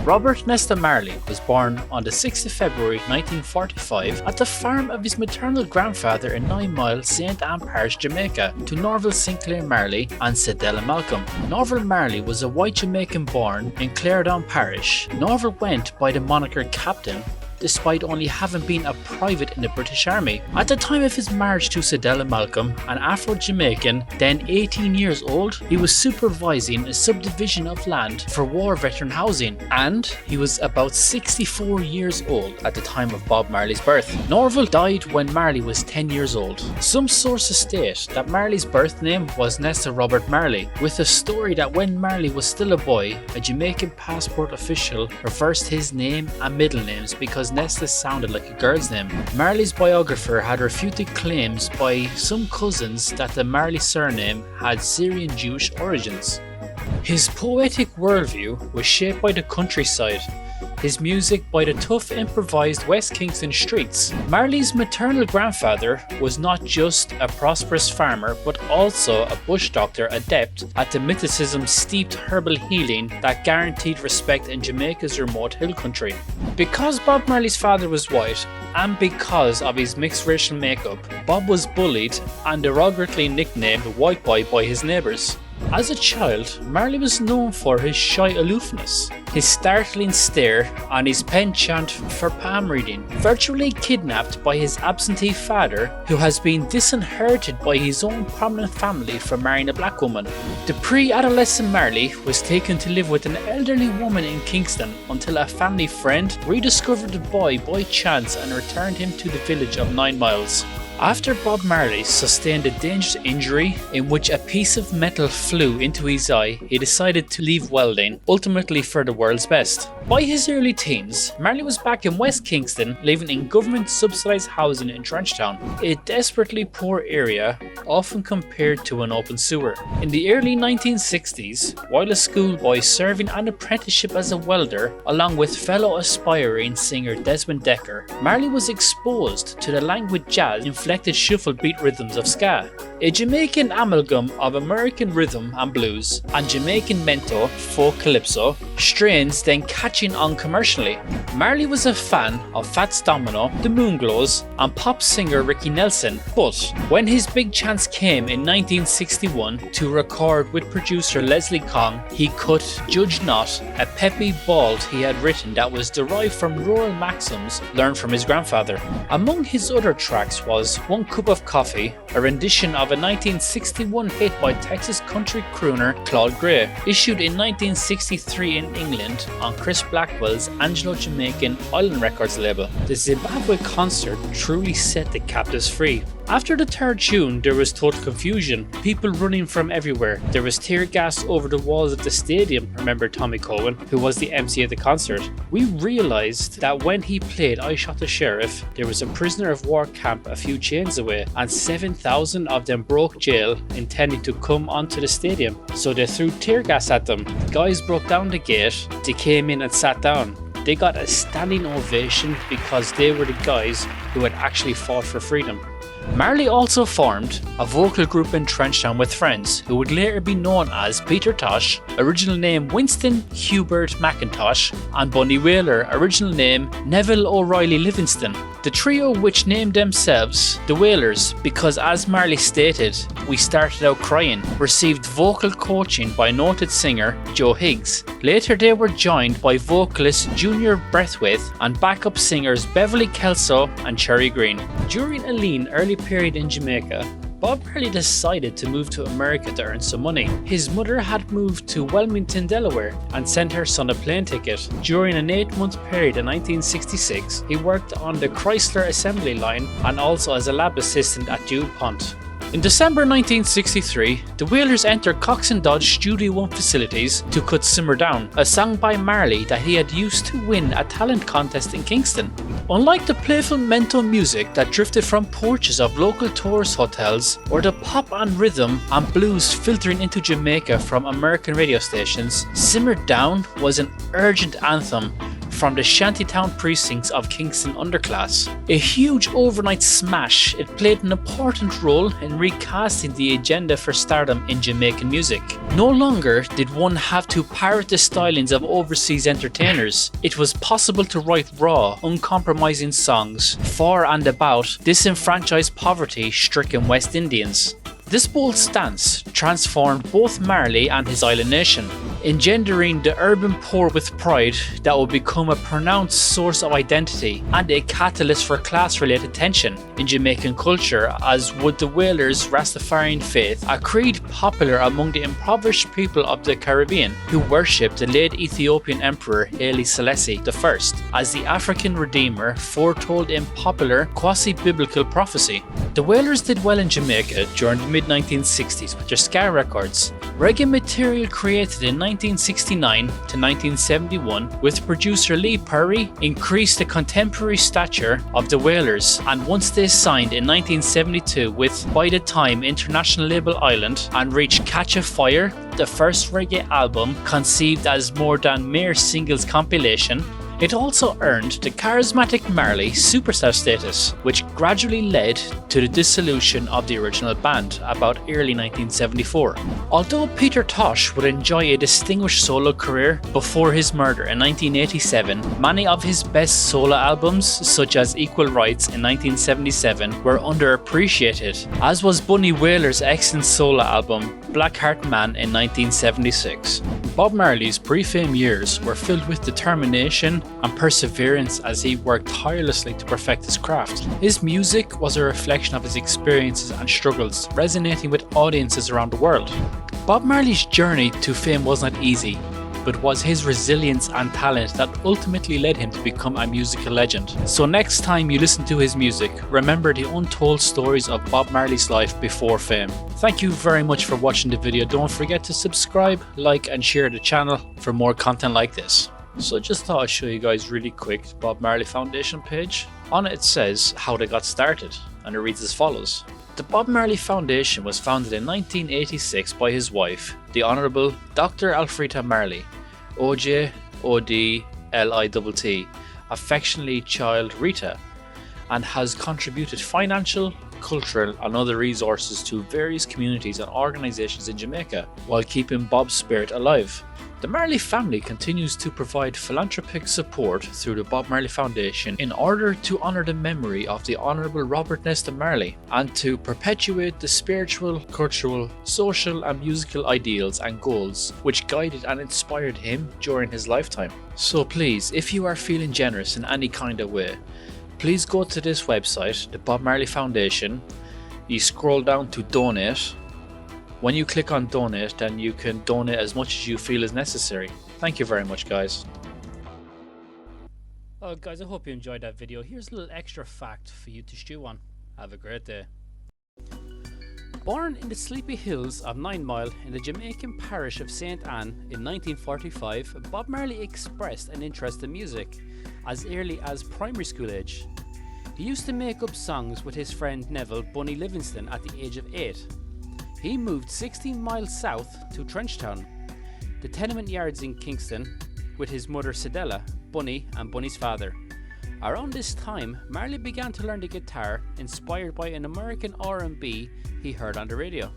Robert Nesta Marley was born on the 6th of February 1945 at the farm of his maternal grandfather in 9 Mile, St. Ann Parish, Jamaica, to Norval Sinclair Marley and Cedella Malcolm. Norval Marley was a white Jamaican born in Clarendon Parish. Norval went by the moniker Captain, despite only having been a private in the British Army. At the time of his marriage to Cedella Malcolm, an Afro-Jamaican, then 18 years old, he was supervising a subdivision of land for war veteran housing, and he was about 64 years old at the time of Bob Marley's birth. Norval died when Marley was 10 years old. Some sources state that Marley's birth name was Nesta Robert Marley, with a story that when Marley was still a boy, a Jamaican passport official reversed his name and middle names because Nesta sounded like a girl's name. Marley's biographer had refuted claims by some cousins that the Marley surname had Syrian Jewish origins. His poetic worldview was shaped by the countryside, his music by the tough improvised West Kingston streets. Marley's maternal grandfather was not just a prosperous farmer but also a bush doctor adept at the mysticism-steeped herbal healing that guaranteed respect in Jamaica's remote hill country. Because Bob Marley's father was white, and because of his mixed racial makeup, Bob was bullied and derogatorily nicknamed White Boy by his neighbours. As a child, Marley was known for his shy aloofness, his startling stare, and his penchant for palm reading. Virtually kidnapped by his absentee father, who has been disinherited by his own prominent family for marrying a black woman, the pre-adolescent Marley was taken to live with an elderly woman in Kingston until a family friend rediscovered the boy by chance and returned him to the village of 9 Miles. After Bob Marley sustained a dangerous injury in which a piece of metal flew into his eye, he decided to leave welding, ultimately for the world's best. By his early teens, Marley was back in West Kingston, living in government-subsidised housing in Trenchtown, a desperately poor area, often compared to an open sewer. In the early 1960s, while a schoolboy serving an apprenticeship as a welder, along with fellow aspiring singer Desmond Decker, Marley was exposed to the languid jazz inflected shuffle beat rhythms of ska, a Jamaican amalgam of American rhythm and blues and Jamaican mento folk calypso, strains then catching on commercially. Marley was a fan of Fats Domino, the Moonglows and pop singer Ricky Nelson, but when his big chance came in 1961 to record with producer Leslie Kong, he cut Judge Not, a peppy ballad he had written that was derived from rural maxims learned from his grandfather. Among his other tracks was One Cup of Coffee, a rendition of a 1961 hit by Texas country crooner Claude Gray, issued in 1963 in England on Chris Blackwell's Anglo-Jamaican Island Records label. The Zimbabwe concert truly set the captives free. After the third tune, there was total confusion, people running from everywhere. There was tear gas over the walls of the stadium, remembered Tommy Cohen, who was the MC of the concert. We realised that when he played I Shot the Sheriff, there was a prisoner of war camp a few chains away, and 7,000 of them broke jail intending to come onto the stadium. So they threw tear gas at them. The guys broke down the gate, they came in and sat down. They got a standing ovation because they were the guys who had actually fought for freedom. Marley also formed a vocal group in Trenchtown with friends who would later be known as Peter Tosh, original name Winston Hubert McIntosh, and Bunny Wailer, original name Neville O'Reilly Livingston. The trio, which named themselves the Wailers because, as Marley stated, "We started out crying," received vocal coaching by noted singer Joe Higgs. Later they were joined by vocalist Junior Breathwaite and backup singers Beverly Kelso and Cherry Green. During a lean early period in Jamaica, Bob Marley decided to move to America to earn some money. His mother had moved to Wilmington, Delaware, and sent her son a plane ticket. During an 8-month period in 1966, he worked on the Chrysler assembly line and also as a lab assistant at DuPont. In December 1963, the Wailers entered Cox & Dodge Studio One facilities to cut Simmer Down, a song by Marley that he had used to win a talent contest in Kingston. Unlike the playful mento music that drifted from porches of local tourist hotels, or the pop and rhythm and blues filtering into Jamaica from American radio stations, Simmer Down was an urgent anthem from the shantytown precincts of Kingston underclass. A huge overnight smash, it played an important role in recasting the agenda for stardom in Jamaican music. No longer did one have to parrot the stylings of overseas entertainers. It was possible to write raw, uncompromising songs for and about disenfranchised, poverty-stricken West Indians. This bold stance transformed both Marley and his island nation, engendering the urban poor with pride that would become a pronounced source of identity and a catalyst for class-related tension in Jamaican culture, as would the Wailers' Rastafarian faith, a creed popular among the impoverished people of the Caribbean who worshipped the late Ethiopian Emperor Haile Selassie I as the African Redeemer foretold in popular quasi-biblical prophecy. The Wailers did well in Jamaica during the mid-1960s with their ska records. Reggae material created in 1969 to 1971 with producer Lee Perry increased the contemporary stature of the Wailers, and once they signed in 1972 with By the Time international label Island and reached Catch a Fire, the first reggae album conceived as more than mere singles compilation, it also earned the charismatic Marley superstar status, which gradually led to the dissolution of the original band about early 1974. Although Peter Tosh would enjoy a distinguished solo career before his murder in 1987, many of his best solo albums, such as Equal Rights in 1977, were underappreciated, as was Bunny Wailer's excellent solo album Blackheart Man in 1976. Bob Marley's pre-fame years were filled with determination and perseverance as he worked tirelessly to perfect his craft. His music was a reflection of his experiences and struggles, resonating with audiences around the world. Bob Marley's journey to fame was not easy, but was his resilience and talent that ultimately led him to become a musical legend. So next time you listen to his music, remember the untold stories of Bob Marley's life before fame. Thank you very much for watching the video. Don't forget to subscribe, like and share the channel for more content like this. So just thought I'd show you guys really quick the Bob Marley Foundation page. On it says how they got started, and it reads as follows. The Bob Marley Foundation was founded in 1986 by his wife, the Honourable Dr. Alfreda Marley, OJ, OD, LITT, affectionately Child Rita, and has contributed financial, cultural and other resources to various communities and organisations in Jamaica while keeping Bob's spirit alive. The Marley family continues to provide philanthropic support through the Bob Marley Foundation in order to honour the memory of the Honourable Robert Nesta Marley and to perpetuate the spiritual, cultural, social and musical ideals and goals which guided and inspired him during his lifetime. So please, if you are feeling generous in any kind of way, please go to this website, the Bob Marley Foundation. You scroll down to donate. When you click on donate, then you can donate as much as you feel is necessary. Thank you very much, guys. Oh guys, I hope you enjoyed that video. Here's a little extra fact for you to stew on. Have a great day. Born in the sleepy hills of 9 Mile in the Jamaican parish of St. Anne in 1945, Bob Marley expressed an interest in music as early as primary school age. He used to make up songs with his friend Neville Bunny Livingston at the age of 8. He moved 16 miles south to Trenchtown, the tenement yards in Kingston, with his mother Cedella, Bunny and Bunny's father. Around this time, Marley began to learn the guitar, inspired by an American R&B he heard on the radio.